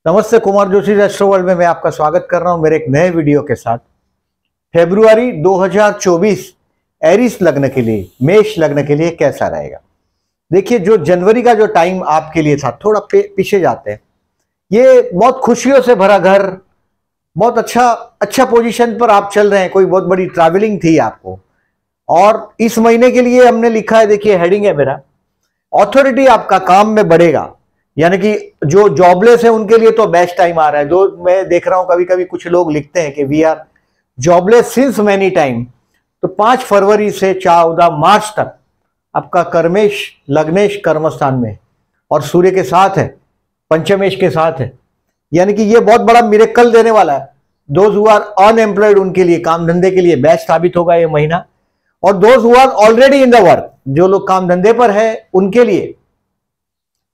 नमस्ते, Kumar Joshi astro world में मैं आपका स्वागत कर रहा हूं मेरे एक नए वीडियो के साथ। फरवरी 2024 एरिस लग्न के लिए, मेष लग्न के लिए कैसा रहेगा। देखिए, जो जनवरी का जो टाइम आपके लिए था, थोड़ा पीछे जाते हैं। ये बहुत खुशियों से भरा घर, बहुत अच्छा पोजीशन पर आप चल रहे हैं। कोई बहुत बड़ी ट्रैवलिंग थी आपको, और इस महीने के लिए हमने लिखा है, देखिए हेडिंग है मेरा, ऑथोरिटी आपका काम में बढ़ेगा। यानी कि जो जॉबलेस है उनके लिए तो बेस्ट टाइम आ रहा है। जो मैं देख रहा हूं, कभी कभी कुछ लोग लिखते हैं कि we are jobless since many time, तो 5 फरवरी से 14 मार्च तक आपका कर्मेश लग्नेश कर्मस्थान में और सूर्य के साथ है, पंचमेश के साथ है। यानी कि ये बहुत बड़ा मिरेकल देने वाला है। दोज हु आर अनएम्प्लॉयड, उनके लिए, काम धंधे के लिए बेस्ट साबित होगा ये महीना। और those who are already in the work, जो लोग काम धंधे पर है, उनके लिए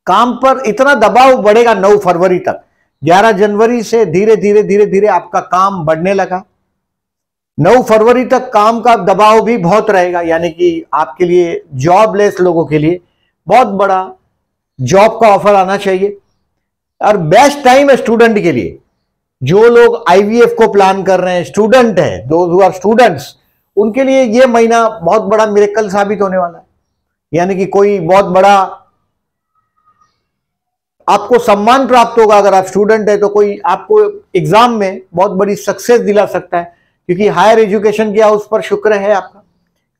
काम पर इतना दबाव बढ़ेगा 9 फरवरी तक। 11 जनवरी से धीरे धीरे आपका काम बढ़ने लगा। 9 फरवरी तक काम का दबाव भी बहुत रहेगा। यानी कि आपके लिए, जॉबलेस लोगों के लिए बहुत बड़ा जॉब का ऑफर आना चाहिए। और बेस्ट टाइम है स्टूडेंट के लिए। जो लोग आईवीएफ को प्लान कर रहे हैं, स्टूडेंट है, दोज हु आर स्टूडेंट्स, उनके लिए यह महीना बहुत बड़ा मिरेकल साबित होने वाला है। यानी कि कोई बहुत बड़ा आपको सम्मान प्राप्त होगा। अगर आप स्टूडेंट है तो कोई आपको एग्जाम में बहुत बड़ी सक्सेस दिला सकता है, क्योंकि हायर एजुकेशन के हाउस पर शुक्र है आपका,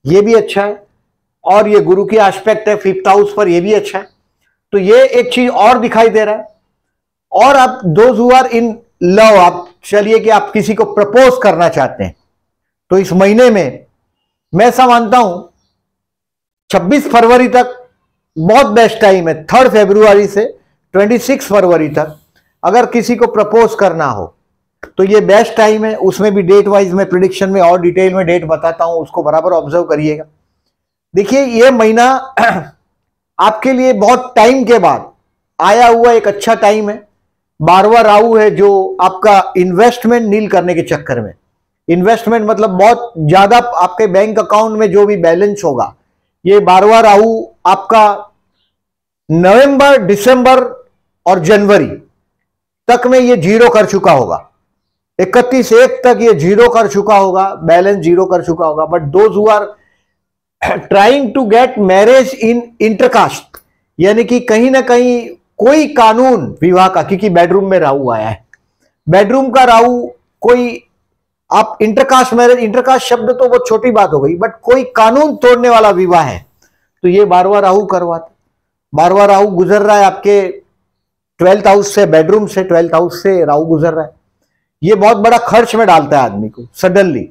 ये भी अच्छा है। और ये गुरु की एस्पेक्ट है 5th हाउस पर, ये भी अच्छा है। तो ये एक चीज और दिखाई दे रहा है। और आप those who are in love, आप चलिए कि आप किसी को प्रपोज करना चाहते हैं, तो इस महीने में मैं ऐसा मानता हूं 26 फरवरी तक बहुत बेस्ट टाइम है। 3 फरवरी से 26 फरवरी तक अगर किसी को प्रपोज करना हो तो ये बेस्ट टाइम है। उसमें भी डेट वाइज में प्रिडिक्शन में और डिटेल में डेट बताता हूं, उसको बराबर ऑब्जर्व करिएगा। देखिए, ये महीना आपके लिए बहुत टाइम के बाद आया हुआ एक अच्छा टाइम है। 12वां राहु है, जो आपका इन्वेस्टमेंट नील करने के चक्कर में, इन्वेस्टमेंट मतलब बहुत ज्यादा आपके बैंक अकाउंट में जो भी बैलेंस होगा, ये 12वां राहु आपका नवंबर, दिसंबर और जनवरी तक में ये जीरो कर चुका होगा। 31/1 तक ये जीरो कर चुका होगा, बैलेंस जीरो कर चुका होगा। But those who are trying to get marriage in intercaste, यानी कि कहीं ना कहीं कोई कानून विवाह का, क्योंकि बेडरूम में राहु आया है, बेडरूम का राहु, कोई आप इंटरकास्ट मैरिज, इंटरकास्ट शब्द तो बहुत छोटी बात हो गई, बट कोई कानून तोड़ने वाला विवाह है तो ये 12वां राहु करवाता। 12वां राहु गुजर रहा है आपके 12th हाउस से, बेडरूम से 12th हाउस से राहु गुजर रहा है। ये बहुत बड़ा खर्च में डालता है आदमी को सडनली।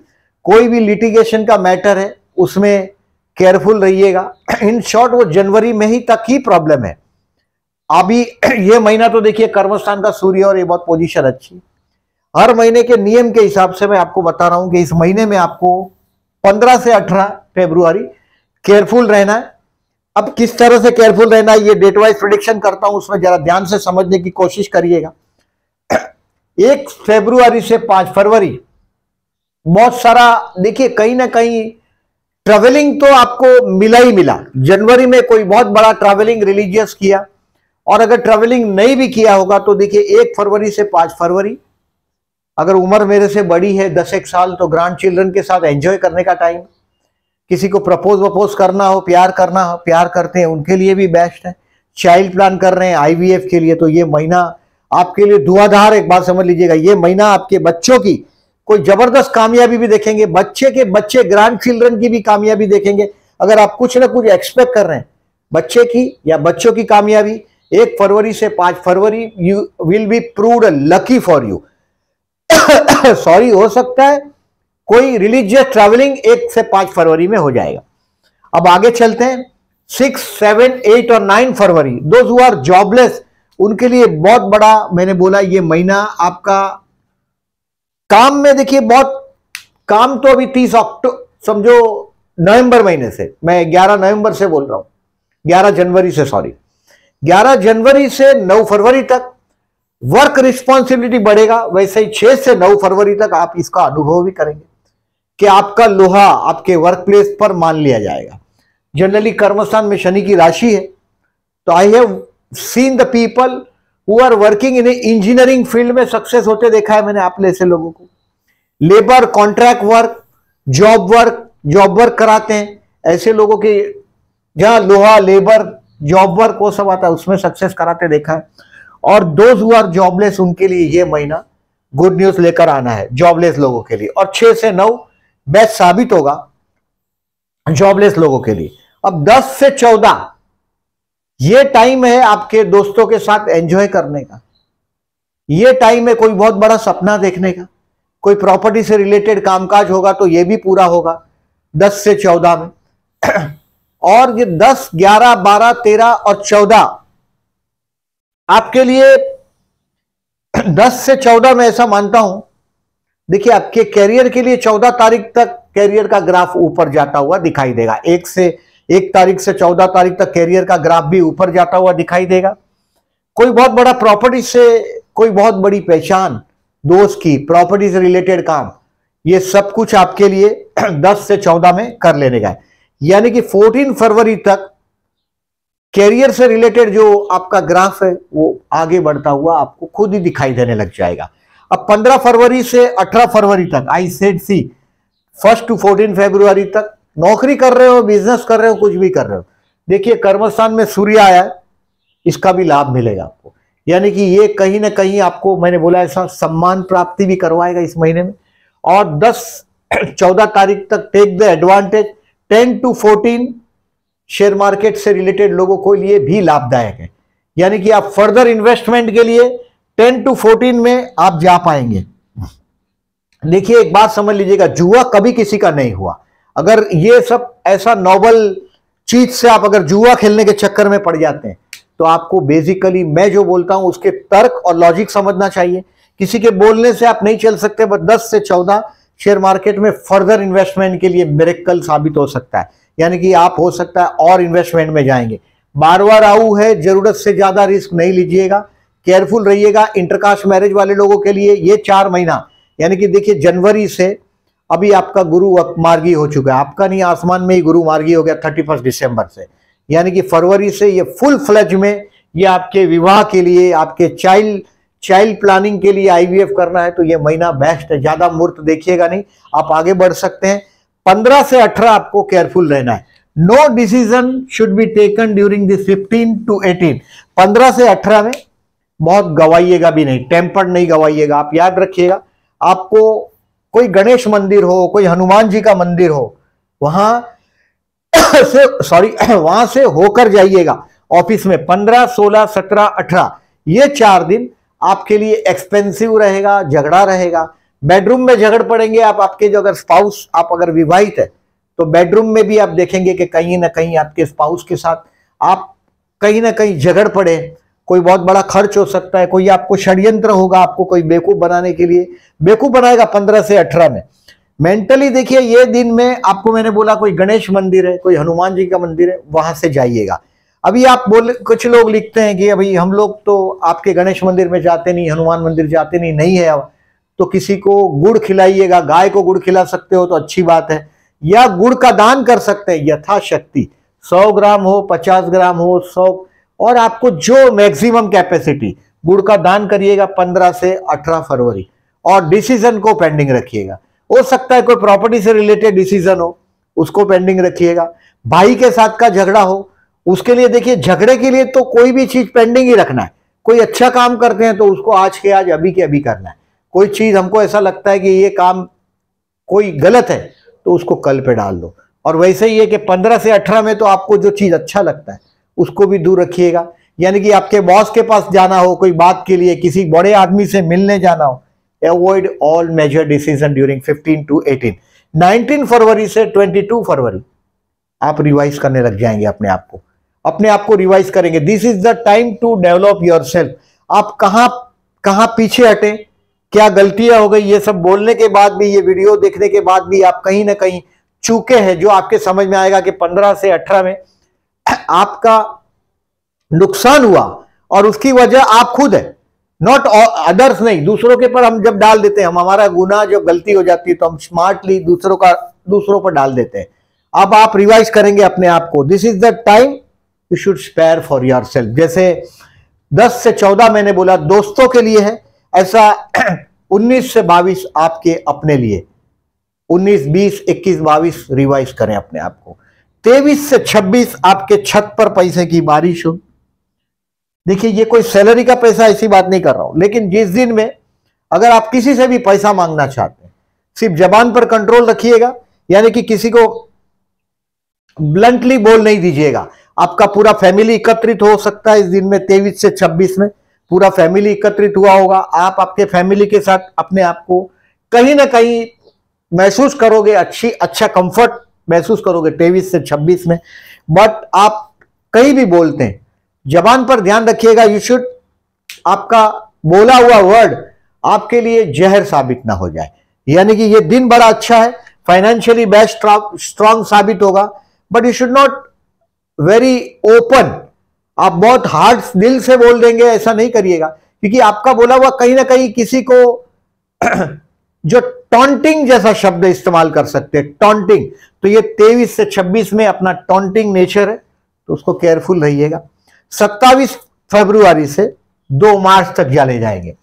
कोई भी लिटिगेशन का मैटर है उसमें केयरफुल रहिएगा। इन शॉर्ट, वो जनवरी में ही तक ही प्रॉब्लम है। अभी ये महीना तो देखिए कर्मस्थान का सूर्य और ये बहुत पोजीशन अच्छी। हर महीने के नियम के हिसाब से मैं आपको बता रहा हूं कि इस महीने में आपको 15 से 18 फरवरी केयरफुल रहना है। अब किस तरह से केयरफुल रहना है, ये डेट वाइज प्रेडिक्शन करता हूं, उसमें जरा ध्यान से समझने की कोशिश करिएगा। 1 फरवरी से 5 फरवरी बहुत सारा, देखिए कहीं ना कहीं ट्रैवलिंग तो आपको मिला ही मिला। जनवरी में कोई बहुत बड़ा ट्रैवलिंग रिलीजियस किया, और अगर ट्रैवलिंग नहीं भी किया होगा तो देखिए 1 फरवरी से 5 फरवरी, अगर उम्र मेरे से बड़ी है 10 साल, तो ग्रैंड चिल्ड्रन के साथ एंजॉय करने का टाइम। किसी को प्रपोज वपोज करना हो, प्यार करना हो, प्यार करते हैं, उनके लिए भी बेस्ट है। चाइल्ड प्लान कर रहे हैं आईवीएफ के लिए, तो ये महीना आपके लिए धुआंधार। एक बात समझ लीजिएगा, ये महीना आपके बच्चों की कोई जबरदस्त कामयाबी भी देखेंगे। बच्चे के बच्चे, ग्रैंड चिल्ड्रन की भी कामयाबी देखेंगे। अगर आप कुछ ना कुछ एक्सपेक्ट कर रहे हैं बच्चे की या बच्चों की कामयाबी, 1 फरवरी से 5 फरवरी you will be proved lucky for you. Sorry, हो सकता है कोई रिलीजियस ट्रैवलिंग 1 से 5 फरवरी में हो जाएगा। अब आगे चलते हैं। 6, 7, 8 और 9 फरवरी, दोज हु आर जॉबलेस, उनके लिए बहुत बड़ा, मैंने बोला ये महीना आपका काम में, देखिए बहुत काम तो अभी 30 अक्टूबर, समझो नवंबर महीने से, मैं 11 नवंबर से बोल रहा हूं, 11 जनवरी से, सॉरी, 11 जनवरी से 9 फरवरी तक वर्क रिस्पॉन्सिबिलिटी बढ़ेगा। वैसे ही 6 से 9 फरवरी तक आप इसका अनुभव भी करेंगे कि आपका लोहा आपके वर्क प्लेस पर मान लिया जाएगा। जनरली कर्मस्थान में शनि की राशि है, तो I have seen the people who are working in engineering field में सक्सेस होते देखा है मैंने आप जैसे लोगों को। Labour, contract work, job work कराते हैं ऐसे लोगों के, जहां लोहा, लेबर, जॉब वर्क वो सब आता है उसमें सक्सेस कराते देखा है। और दोज हु आर जॉबलेस उनके लिए ये महीना गुड न्यूज लेकर आना है, जॉबलेस लोगों के लिए। और 6 से 9 बेस्ट साबित होगा जॉबलेस लोगों के लिए। अब 10 से 14 ये टाइम है आपके दोस्तों के साथ एंजॉय करने का, ये टाइम है कोई बहुत बड़ा सपना देखने का, कोई प्रॉपर्टी से रिलेटेड कामकाज होगा तो ये भी पूरा होगा 10 से 14 में। और ये 10, 11, 12, 13 और 14 आपके लिए 10 से 14 में ऐसा मानता हूं, देखिए आपके कैरियर के लिए 14 तारीख तक कैरियर का ग्राफ ऊपर जाता हुआ दिखाई देगा। 1 तारीख से 14 तारीख तक कैरियर का ग्राफ भी ऊपर जाता हुआ दिखाई देगा। कोई बहुत बड़ा प्रॉपर्टी से कोई बहुत बड़ी पहचान, दोस्त की प्रॉपर्टी से रिलेटेड काम, ये सब कुछ आपके लिए 10 से 14 में कर लेने का है। यानी कि 14 फरवरी तक कैरियर से रिलेटेड जो आपका ग्राफ है वो आगे बढ़ता हुआ आपको खुद ही दिखाई देने लग जाएगा। अब 15 फरवरी से 18 फरवरी तक, आई सेड सी 1 to 14 फरवरी तक नौकरी कर रहे हो, बिजनेस कर रहे हो, कुछ भी कर रहे हो, देखिए कर्मस्थान में सूर्य आया है, इसका भी लाभ मिलेगा आपको। यानी कि ये कहीं ना कहीं आपको, मैंने बोला ऐसा सम्मान प्राप्ति भी करवाएगा इस महीने में। और 10-14 तारीख तक take the advantage, 10 to 14 share market से रिलेटेड लोगों को लिए भी लाभदायक है। यानी कि आप फर्दर इन्वेस्टमेंट के लिए 10 to 14 में आप जा पाएंगे। देखिए एक बात समझ लीजिएगा, जुआ कभी किसी का नहीं हुआ। अगर ये सब ऐसा नोबल चीज से आप अगर जुआ खेलने के चक्कर में पड़ जाते हैं तो आपको बेसिकली मैं जो बोलता हूं उसके तर्क और लॉजिक समझना चाहिए। किसी के बोलने से आप नहीं चल सकते। बस 10 से 14 शेयर मार्केट में फर्दर इन्वेस्टमेंट के लिए मिरेकल साबित हो सकता है। यानी कि आप हो सकता है और इन्वेस्टमेंट में जाएंगे। बार राहु है, जरूरत से ज्यादा रिस्क नहीं लीजिएगा, केयरफुल रहिएगा। इंटरकास्ट मैरिज वाले लोगों के लिए ये 4 महीना, यानी कि देखिए जनवरी से अभी आपका गुरु मार्गी हो चुका है, आपका नहीं आसमान में ही गुरु मार्गी हो गया 31 दिसंबर से। यानी कि फरवरी से ये फुल फ्लेज में ये आपके विवाह के लिए, आपके चाइल्ड प्लानिंग के लिए आईवीएफ करना है तो ये महीना बेस्ट है। ज्यादा मुहूर्त देखिएगा नहीं, आप आगे बढ़ सकते हैं। 15 से 18 आपको केयरफुल रहना है। No decision should be taken during this 15 to 18। 15 से 18 में बहुत गवाइएगा भी नहीं, टेम्पर्ड नहीं गवाइएगा। आप याद रखिएगा, आपको कोई गणेश मंदिर हो, कोई हनुमान जी का मंदिर हो, वहां से होकर जाइएगा ऑफिस में। 15, 16, 17, 18 ये 4 दिन आपके लिए एक्सपेंसिव रहेगा, झगड़ा रहेगा। बेडरूम में झगड़ पड़ेंगे आप, आपके जो अगर स्पाउस, आप अगर विवाहित है तो बेडरूम में भी आप देखेंगे कि कहीं ना कहीं आपके स्पाउस के साथ आप कहीं ना कहीं झगड़ पड़े। कोई बहुत बड़ा खर्च हो सकता है, कोई आपको षड्यंत्र होगा, आपको कोई बेवकूफ बनाने के लिए बेवकूफ बनाएगा 15 से 18 में। मेंटली देखिए ये दिन में आपको मैंने बोला कोई गणेश मंदिर है, कोई हनुमान जी का मंदिर है, वहां से जाइएगा। अभी आप बोले, कुछ लोग लिखते हैं कि अभी हम लोग तो आपके गणेश मंदिर में जाते नहीं, हनुमान मंदिर जाते नहीं है अब तो किसी को गुड़ खिलाइएगा। गाय को गुड़ खिला सकते हो तो अच्छी बात है, या गुड़ का दान कर सकते हैं यथाशक्ति, 100 ग्राम हो, 50 ग्राम हो, 100, और आपको जो मैक्सिमम कैपेसिटी गुड़ का दान करिएगा 15 से 18 फरवरी। और डिसीजन को पेंडिंग रखिएगा। हो सकता है कोई प्रॉपर्टी से रिलेटेड डिसीजन हो, उसको पेंडिंग रखिएगा। भाई के साथ का झगड़ा हो, उसके लिए देखिए झगड़े के लिए तो कोई भी चीज पेंडिंग ही रखना है। कोई अच्छा काम करते हैं तो उसको आज के आज, अभी के अभी करना है। कोई चीज हमको ऐसा लगता है कि ये काम कोई गलत है तो उसको कल पे डाल दो। और वैसे ही है कि 15 से 18 में तो आपको जो चीज अच्छा लगता है उसको भी दूर रखिएगा। यानी कि आपके बॉस के पास जाना हो कोई बात के लिए, किसी बड़े आदमी से मिलने जाना हो, avoid all major decision during 15 to 18। 19 फरवरी से 22 फरवरी आप रिवाइज करने लग जाएंगे अपने आप को रिवाइज करेंगे। This is the time to develop yourself. आप कहां पीछे हटे, क्या गलतियां हो गई, ये सब बोलने के बाद भी, ये वीडियो देखने के बाद भी आप कहीं ना कहीं चूके हैं, जो आपके समझ में आएगा कि 15 से 18 में आपका नुकसान हुआ और उसकी वजह आप खुद है, नॉट अदर्स नहीं। दूसरों के पर हम जब डाल देते हैं, हमारा गुनाह जब गलती हो जाती है तो हम स्मार्टली दूसरों पर डाल देते हैं। अब आप रिवाइज करेंगे अपने आप को। This is the time you should spare for yourself. जैसे 10 से 14 मैंने बोला दोस्तों के लिए है, ऐसा 19 से 22 आपके अपने लिए, 19, 20, 21, 22 रिवाइज करें अपने आप को। 23 से 26 आपके छत पर पैसे की बारिश हो। देखिए ये कोई सैलरी का पैसा ऐसी बात नहीं कर रहा हूं, लेकिन जिस दिन में अगर आप किसी से भी पैसा मांगना चाहते हैं, सिर्फ जबान पर कंट्रोल रखिएगा, यानी कि किसी को ब्लंटली बोल नहीं दीजिएगा। आपका पूरा फैमिली एकत्रित हो सकता है इस दिन में, 23 से 26 में पूरा फैमिली एकत्रित हुआ होगा। आप आपके फैमिली के साथ अपने आप को कहीं ना कहीं महसूस करोगे, अच्छा कंफर्ट महसूस करोगे 23 से 26 में। बट आप कहीं भी बोलते हैं, जबान पर ध्यान रखिएगा, यू शुड, आपका बोला हुआ वर्ड आपके लिए जहर साबित ना हो जाए। यानी कि ये दिन बड़ा अच्छा है, फाइनेंशियली बेस्ट स्ट्रांग साबित होगा, but you should not very open. आप बहुत हार्ड दिल से बोल देंगे ऐसा नहीं करिएगा, क्योंकि आपका बोला हुआ कहीं ना कहीं किसी को जो टॉन्टिंग जैसा शब्द इस्तेमाल कर सकते हैं, टॉन्टिंग। तो ये 23 से 26 में अपना टॉन्टिंग नेचर है, तो उसको केयरफुल रहिएगा। 27 फरवरी से 2 मार्च तक जाने जाएंगे।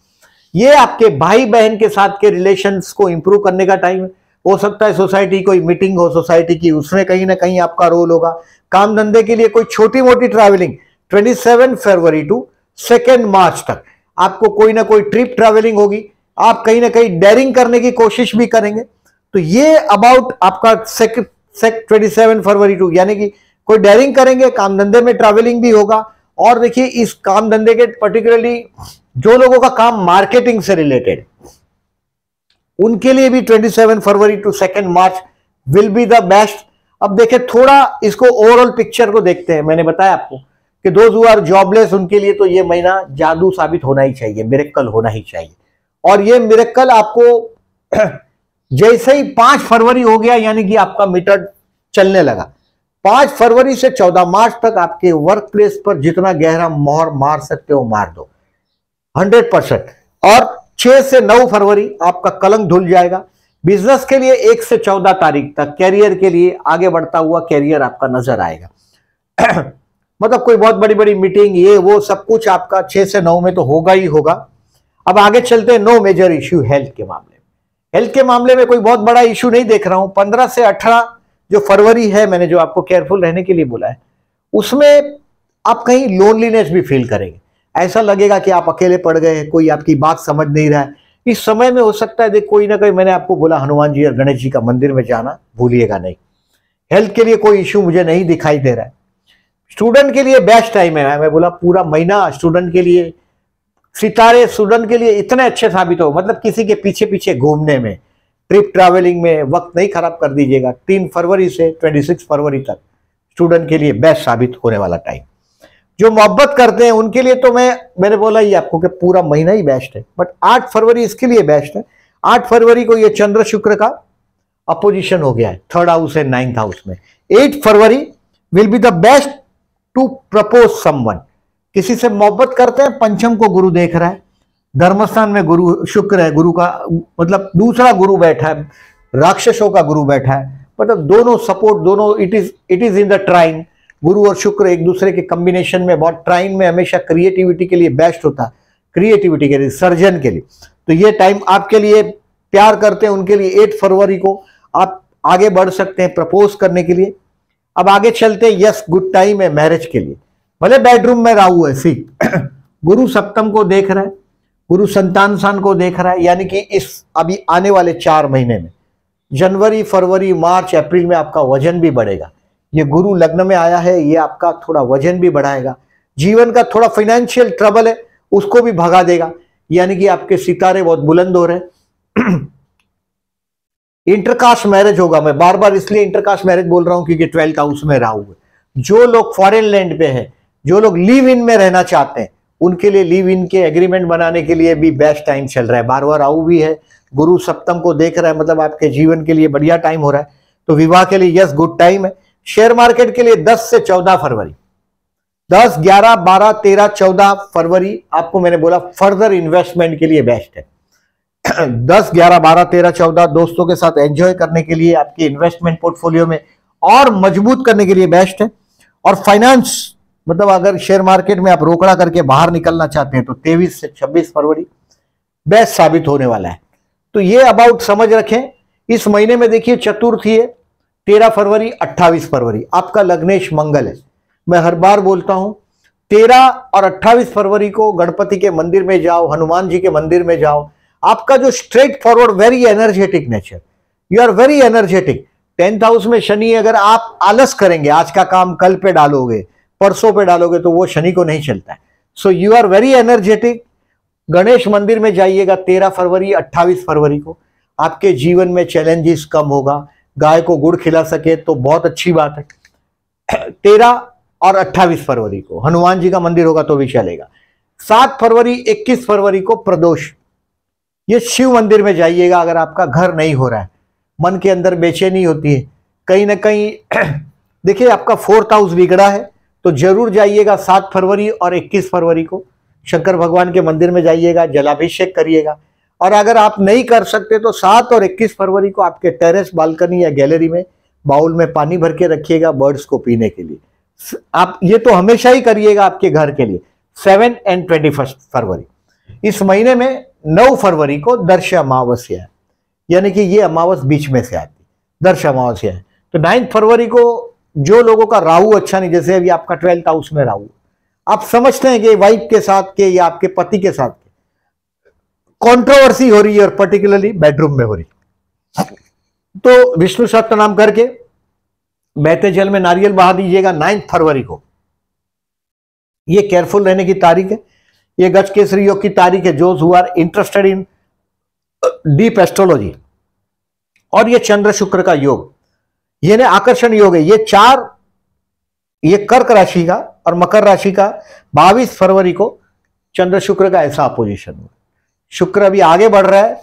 ये आपके भाई बहन के साथ के रिलेशंस को इंप्रूव करने का टाइम है। हो सकता है सोसाइटी कोई मीटिंग हो सोसाइटी की, उसमें कहीं ना कहीं आपका रोल होगा। काम धंधे के लिए कोई छोटी मोटी ट्रैवलिंग 27 फरवरी टू 2 मार्च तक आपको कोई ना कोई ट्रिप ट्रैवलिंग होगी। आप कहीं ना कहीं डेयरिंग करने की कोशिश भी करेंगे। तो ये अबाउट आपका 27 फरवरी टू, यानी कि कोई डेयरिंग करेंगे, काम धंधे में ट्रैवलिंग भी होगा। और देखिए इस काम धंधे के पर्टिकुलरली जो लोगों का काम मार्केटिंग से रिलेटेड, उनके लिए भी 27 February to 2 March will be the best. अब देखिए थोड़ा इसको ओवरऑल पिक्चर को देखते हैं। मैंने बताया आपको कि दोज हु आर जॉबलेस, उनके लिए तो ये महीना जादू साबित होना ही चाहिए, मिरेकल होना ही चाहिए। और ये मिरेकल आपको जैसे ही 5 फरवरी हो गया, यानी कि आपका मीटर चलने लगा, 5 फरवरी से 14 मार्च तक आपके वर्क प्लेस पर जितना गहरा मोहर मार सकते हो मार दो 100%। और 6 से 9 फरवरी आपका कलंक धुल जाएगा। बिजनेस के लिए 1 से 14 तारीख तक कैरियर के लिए आगे बढ़ता हुआ कैरियर आपका नजर आएगा। मतलब कोई बहुत बड़ी बड़ी मीटिंग ये वो सब कुछ आपका 6 से 9 में तो होगा ही होगा। अब आगे चलते हैं, नो मेजर इश्यू हेल्थ के मामले में। हेल्थ के मामले में कोई बहुत बड़ा इश्यू नहीं देख रहा हूं। 15 से 18 जो फरवरी है, मैंने जो आपको केयरफुल रहने के लिए बोला है, उसमें आप कहीं लोनलीनेस भी फील करेंगे। ऐसा लगेगा कि आप अकेले पड़ गए, कोई आपकी बात समझ नहीं रहा है। इस समय में हो सकता है देख कोई ना कोई, मैंने आपको बोला हनुमान जी और गणेश जी का मंदिर में जाना भूलिएगा नहीं। हेल्थ के लिए कोई इश्यू मुझे नहीं दिखाई दे रहा है। स्टूडेंट के लिए बेस्ट टाइम है। मैं बोला पूरा महीना स्टूडेंट के लिए, सितारे स्टूडेंट के लिए इतने अच्छे साबित हो, मतलब किसी के पीछे पीछे घूमने में, ट्रिप ट्रैवलिंग में वक्त नहीं खराब कर दीजिएगा। 3 फरवरी से 26 फरवरी तक स्टूडेंट के लिए बेस्ट साबित होने वाला टाइम। जो मोहब्बत करते हैं उनके लिए तो मैंने बोला ही आपको कि पूरा महीना ही बेस्ट है, बट 8 फरवरी इसके लिए बेस्ट है। 8 फरवरी को ये चंद्र शुक्र का अपोजिशन हो गया है 3rd हाउस से 9th हाउस में। 8 February will be the best to propose someone. किसी से मोहब्बत करते हैं, पंचम को गुरु देख रहा है, धर्मस्थान में गुरु शुक्र है, गुरु का मतलब दूसरा गुरु बैठा है, राक्षसों का गुरु बैठा है, मतलब दोनों सपोर्ट, दोनों इट इज इन द ट्राइन। गुरु और शुक्र एक दूसरे के कॉम्बिनेशन में, बहुत ट्राइन में हमेशा क्रिएटिविटी के लिए बेस्ट होता है, क्रिएटिविटी के लिए, सर्जन के लिए। तो ये टाइम आपके लिए, प्यार करते हैं उनके लिए 8 फरवरी को आप आगे बढ़ सकते हैं प्रपोज करने के लिए। अब आगे चलते हैं, यस गुड टाइम है मैरिज के लिए। भले बेडरूम में राहु है, सी गुरु सप्तम को देख रहा है, गुरु संतान स्थान को देख रहा है, यानी कि इस अभी आने वाले 4 महीने में, जनवरी फरवरी मार्च अप्रैल में आपका वजन भी बढ़ेगा। ये गुरु लग्न में आया है, ये आपका थोड़ा वजन भी बढ़ाएगा। जीवन का थोड़ा फाइनेंशियल ट्रबल है उसको भी भगा देगा, यानी कि आपके सितारे बहुत बुलंद हो रहे हैं। इंटरकास्ट मैरिज होगा। मैं बार बार इसलिए इंटरकास्ट मैरिज बोल रहा हूं क्योंकि 12th हाउस में राहु है। जो लोग फॉरेन लैंड पे है, जो लोग लिव इन में रहना चाहते हैं, उनके लिए लिव इन के एग्रीमेंट बनाने के लिए भी बेस्ट टाइम चल रहा है। 12वां राहु भी है, गुरु सप्तम को देख रहा है, मतलब आपके जीवन के लिए बढ़िया टाइम हो रहा है। तो विवाह के लिए यस गुड टाइम है। शेयर मार्केट के लिए 10 से 14 फरवरी, 10, 11, 12, 13, 14 फरवरी आपको मैंने बोला फर्दर इन्वेस्टमेंट के लिए बेस्ट है। 10, 11, 12, 13, 14 दोस्तों के साथ एंजॉय करने के लिए, आपके इन्वेस्टमेंट पोर्टफोलियो में और मजबूत करने के लिए बेस्ट है। और फाइनेंस मतलब अगर शेयर मार्केट में आप रोकड़ा करके बाहर निकलना चाहते हैं तो 23 से 26 फरवरी बेस्ट साबित होने वाला है। तो ये अबाउट समझ रखें। इस महीने में देखिए चतुर्थी है 13 फरवरी 28 फरवरी, आपका लग्नेश मंगल है। मैं हर बार बोलता हूं 13 और 28 फरवरी को गणपति के मंदिर में जाओ, हनुमान जी के मंदिर में जाओ। आपका जो straight forward very energetic nature, you are very energetic. 10th house में शनि, अगर आप आलस करेंगे, आज का काम कल पे डालोगे, परसों पे डालोगे, तो वो शनि को नहीं चलता है। So you are very energetic. Ganesh मंदिर में जाइएगा 13 फरवरी 28 फरवरी को, आपके जीवन में चैलेंजेस कम होगा। गाय को गुड़ खिला सके तो बहुत अच्छी बात है। 13 और 28 फरवरी को हनुमान जी का मंदिर होगा तो भी चलेगा। 7 फरवरी 21 फरवरी को प्रदोष, ये शिव मंदिर में जाइएगा। अगर आपका घर नहीं हो रहा है, मन के अंदर बेचैनी होती है कहीं ना कहीं, देखिए आपका 4th हाउस बिगड़ा है, तो जरूर जाइएगा 7 फरवरी और 21 फरवरी को शंकर भगवान के मंदिर में जाइएगा, जलाभिषेक करिएगा। और अगर आप नहीं कर सकते तो 7 और 21 फरवरी को आपके टेरेस, बालकनी या गैलरी में बाउल में पानी भर के रखिएगा बर्ड्स को पीने के लिए। आप ये तो हमेशा ही करिएगा आपके घर के लिए। 7 एंड 21 फरवरी, इस महीने में 9 फरवरी को दर्श अमावस्या है, यानी कि ये अमावस बीच में से आती, दर्श अमावस्या है। तो 9 फरवरी को जो लोगों का राहु अच्छा नहीं, जैसे अभी आपका 12th हाउस में राहु, आप समझते हैं कि वाइफ के साथ के या आपके पति के साथ कंट्रोवर्सी हो रही है और पर्टिकुलरली बेडरूम में हो रही, तो विष्णु सहस्त्र नाम करके बहते जल में नारियल बहा दीजिएगा 9 फरवरी को। ये केयरफुल रहने की तारीख है, ये गज केसरी योग की तारीख है। जो who are interested in deep astrology, और ये चंद्र शुक्र का योग, ये ना आकर्षण योग है। ये 4, ये कर्क राशि का और मकर राशि का 22 फरवरी को चंद्र शुक्र का ऐसा अपोजिशन हुआ। शुक्र अभी आगे बढ़ रहा है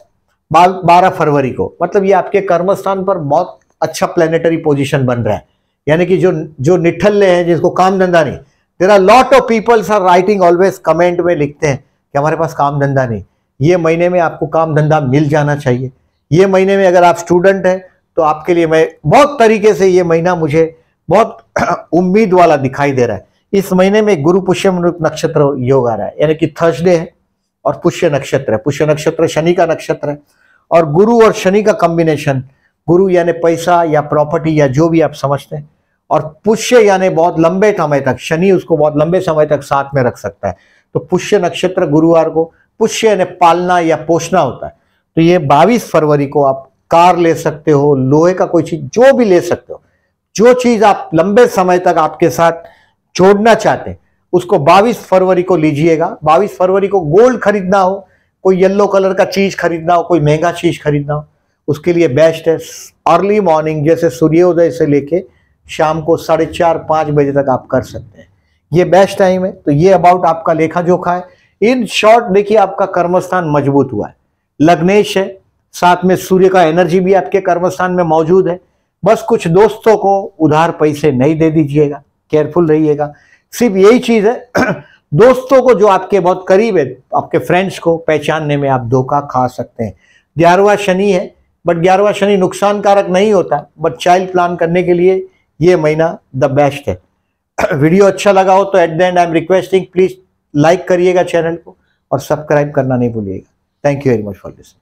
12 फरवरी को, मतलब ये आपके कर्मस्थान पर बहुत अच्छा प्लेनेटरी पोजीशन बन रहा है। यानी कि जो निठल्ले हैं, जिसको काम धंधा नहीं, there are lot of peoples are writing always, comment में लिखते हैं कि हमारे पास काम धंधा नहीं। ये महीने में आपको काम धंधा मिल जाना चाहिए। ये महीने में अगर आप स्टूडेंट हैं तो आपके लिए मैं बहुत तरीके से, ये महीना मुझे बहुत उम्मीद वाला दिखाई दे रहा है। इस महीने में गुरु पुष्य नक्षत्र योग आ रहा है, यानी कि थर्सडे है और पुष्य नक्षत्र है। पुष्य नक्षत्र शनि का नक्षत्र है, और गुरु और शनि का कॉम्बिनेशन, गुरु यानी पैसा या प्रॉपर्टी या जो भी आप समझते हैं, और पुष्य यानी बहुत लंबे समय तक, शनि उसको बहुत लंबे समय तक साथ में रख सकता है। तो पुष्य नक्षत्र गुरुवार को, पुष्य यानी पालना या पोषना होता है। तो ये 22 फरवरी को आप कार ले सकते हो, लोहे का कोई चीज जो भी ले सकते हो, जो चीज आप लंबे समय तक आपके साथ जोड़ना चाहते हैं उसको 22 फरवरी को लीजिएगा। 22 फरवरी को गोल्ड खरीदना हो, कोई येलो कलर का चीज खरीदना हो, कोई महंगा चीज खरीदना हो, उसके लिए बेस्ट है अर्ली मॉर्निंग, जैसे सूर्योदय से लेके शाम को 4:30-5 बजे तक आप कर सकते हैं, ये बेस्ट टाइम है। तो ये अबाउट आपका लेखा जोखा है। इन शॉर्ट देखिए आपका कर्मस्थान मजबूत हुआ है, लग्नेश है, साथ में सूर्य का एनर्जी भी आपके कर्मस्थान में मौजूद है। बस कुछ दोस्तों को उधार पैसे नहीं दे दीजिएगा, केयरफुल रहिएगा। सिर्फ यही चीज है दोस्तों को जो आपके बहुत करीब है, आपके फ्रेंड्स को पहचानने में आप धोखा खा सकते हैं। 11वां शनि है, बट 11वां शनि नुकसान कारक नहीं होता, बट चाइल्ड प्लान करने के लिए ये महीना द बेस्ट है। वीडियो अच्छा लगा हो तो at the and I am requesting please like करिएगा चैनल को और सब्सक्राइब करना नहीं भूलिएगा। Thank you very much for this.